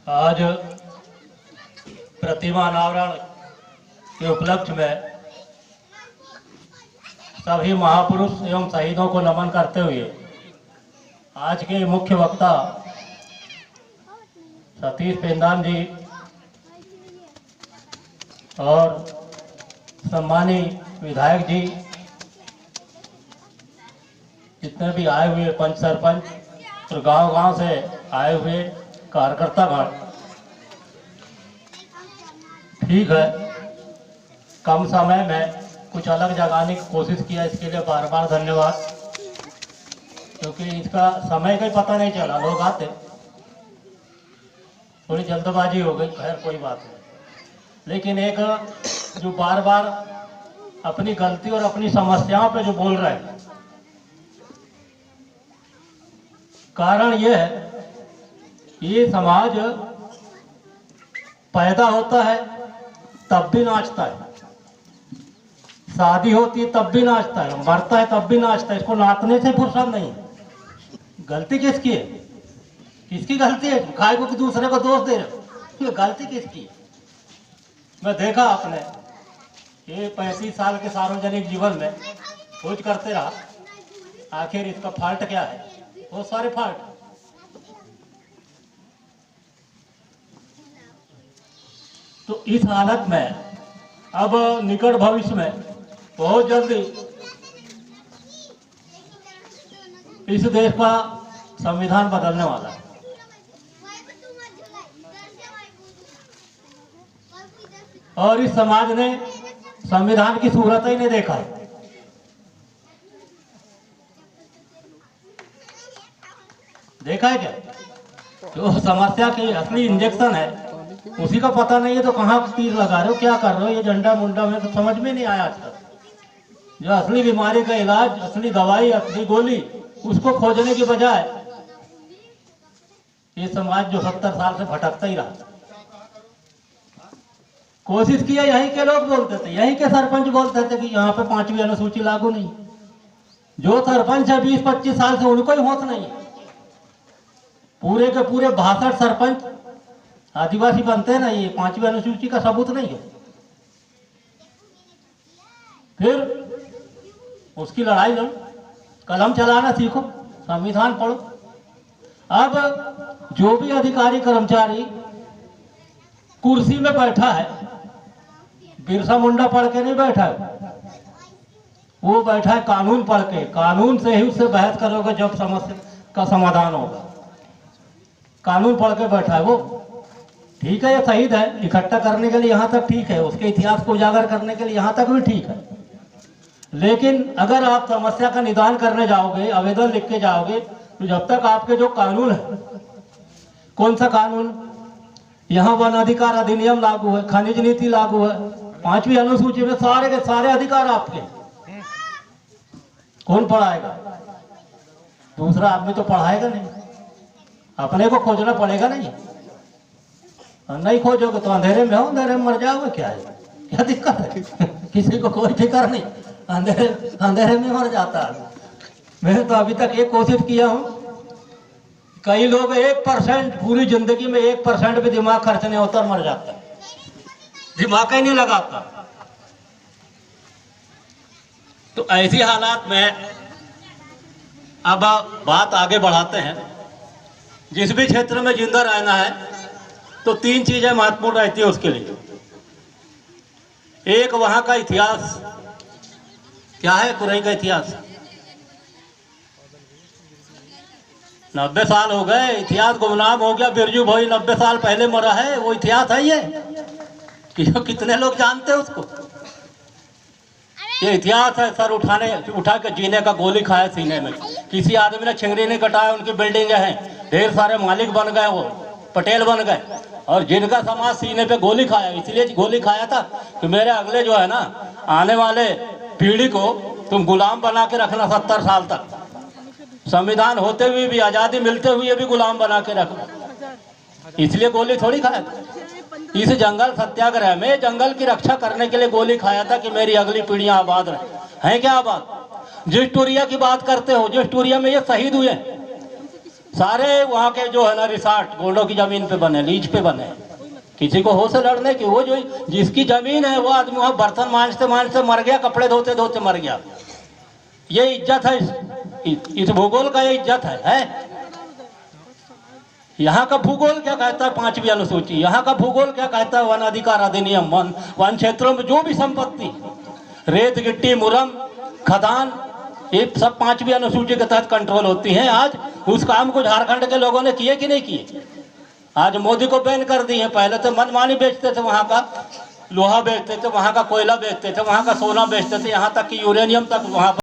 आज प्रतिमा अनावरण के उपलक्ष्य में सभी महापुरुष एवं शहीदों को नमन करते हुए आज के मुख्य वक्ता सतीश पेंदान जी और सम्मानी विधायक जी, जितने भी आए हुए पंच सरपंच और गांव-गांव से आए हुए कार्यकर्तागण, ठीक है कम समय में कुछ अलग जगाने की कोशिश किया, इसके लिए बार बार धन्यवाद। क्योंकि इसका समय का ही पता नहीं चला, लोग आते थोड़ी जल्दबाजी हो गई, खैर कोई बात नहीं। लेकिन एक जो बार बार अपनी गलती और अपनी समस्याओं पे जो बोल रहे हैं, कारण ये है ये समाज पैदा होता है तब भी नाचता है, शादी होती है तब भी नाचता है, मरता है तब भी नाचता है। इसको नाचने से फुर्सत नहीं। गलती किसकी है? किसकी गलती है? खाए को कि दूसरे को दोष दे रहे हो? गलती किसकी है? मैं देखा आपने ये 35 साल के सार्वजनिक जीवन में खोज करते रहा, आखिर इसका फॉल्ट क्या है? बहुत सारे फॉल्ट। तो इस हालत में अब निकट भविष्य में बहुत जल्दी इस देश का संविधान बदलने वाला है। और इस समाज ने संविधान की सूरत ही नहीं देखा है। देखा है क्या? जो समस्या की असली इंजेक्शन है उसी का पता नहीं है, तो कहाँ तीर लगा रहे हो, क्या कर रहे हो? ये झंडा मुंडा में तो समझ में नहीं आया आज तक। जो असली बीमारी का इलाज, असली दवाई, असली गोली, उसको खोजने की बजाय ये समाज जो 70 साल से भटकता ही रहा। कोशिश किया, यही के लोग बोलते थे, यही के सरपंच बोलते थे कि यहाँ पे 5वीं अनुसूची लागू नहीं। जो सरपंच है 20-25 साल से, उनको ही होश नहीं है। पूरे के पूरे 62 सरपंच आदिवासी बनते हैं ना, ये 5वीं अनुसूची का सबूत नहीं है। फिर उसकी लड़ाई लड़ो, कलम चलाना सीखो, संविधान पढ़ो। अब जो भी अधिकारी कर्मचारी कुर्सी में बैठा है, बिरसा मुंडा पढ़ के नहीं बैठा है, वो बैठा है कानून पढ़ के। कानून से ही उससे बहस करोगे जब समस्या का समाधान होगा। कानून पढ़ के बैठा है वो। ठीक है, ये शहीद है, इकट्ठा करने के लिए यहाँ तक ठीक है, उसके इतिहास को उजागर करने के लिए यहाँ तक भी ठीक है। लेकिन अगर आप समस्या का निदान करने जाओगे, आवेदन लिख के जाओगे, तो जब तक आपके जो कानून है, कौन सा कानून? यहाँ वन अधिकार अधिनियम लागू है, खनिज नीति लागू है, 5वीं अनुसूची में सारे के सारे अधिकार आपके। कौन पढ़ाएगा? दूसरा आदमी तो पढ़ाएगा नहीं, अपने को खोजना पड़ेगा। नहीं नहीं खोजोगे तो अंधेरे में हो, अंधेरे में मर जाओगे। क्या है, क्या दिक्कत है? किसी को कोई फिक्र नहीं, अंधेरे में मर जाता है। मैंने तो अभी तक एक कोशिश किया हूँ। कई लोग 1% पूरी जिंदगी में 1% भी दिमाग खर्च नहीं होता और मर जाता है, दिमाग ही नहीं लगाता। तो ऐसी हालात में अब बात आगे बढ़ाते हैं। जिस भी क्षेत्र में जिंदा रहना है तो 3 चीजें महत्वपूर्ण रहती है उसके लिए। एक, वहां का इतिहास क्या है। कुरई का इतिहास 90 साल हो गए, इतिहास गुमनाम हो गया। बिरजू भाई 90 साल पहले मरा है, वो इतिहास है ये? कितने लोग जानते हैं उसको? ये इतिहास है। सर उठा के जीने का गोली खाया सीने में, किसी आदमी ने छिंगरी नहीं कटाया, उनकी बिल्डिंगें हैं, ढेर सारे मालिक बन गए, वो पटेल बन गए। और जिनका समाज सीने पे गोली खाया, इसलिए गोली खाया था कि मेरे अगले जो है ना, आने वाले पीढ़ी को तुम गुलाम बना के रखना 70 साल तक। संविधान होते हुए भी, आजादी मिलते हुए भी गुलाम बना के रखना, इसलिए गोली थोड़ी खाया था। इस जंगल सत्याग्रह में जंगल की रक्षा करने के लिए गोली खाया था कि मेरी अगली पीढ़ियां आबाद रहे। हैं क्या आबाद? जिस टूरिया की बात करते हो, जिस टूरिया में ये शहीद हुए, सारे वहाँ के जो है ना रिसार्ट गोंडों की जमीन पे बने, लीज पे बने। किसी को हो से लड़ने की, वो जो जिसकी जमीन है वो आदमी वहाँ बर्तन मांजते मांजते मर गया, कपड़े धोते धोते मर गया। ये इज्जत है, इस भूगोल का ये इज्जत है? यहाँ का भूगोल क्या कहता है? 5वीं अनुसूची। यहाँ का भूगोल क्या कहता है? वन अधिकार अधिनियम। वन क्षेत्रों में जो भी संपत्ति, रेत गिट्टी मुरम खदान, ये सब 5वीं अनुसूची के तहत कंट्रोल होती हैं। आज उस काम को झारखंड के लोगों ने किए कि नहीं किए? आज मोदी को बैन कर दिए। पहले तो मनमानी बेचते थे, वहाँ का लोहा बेचते थे, वहाँ का कोयला बेचते थे, वहाँ का सोना बेचते थे, यहाँ तक कि यूरेनियम तक वहाँ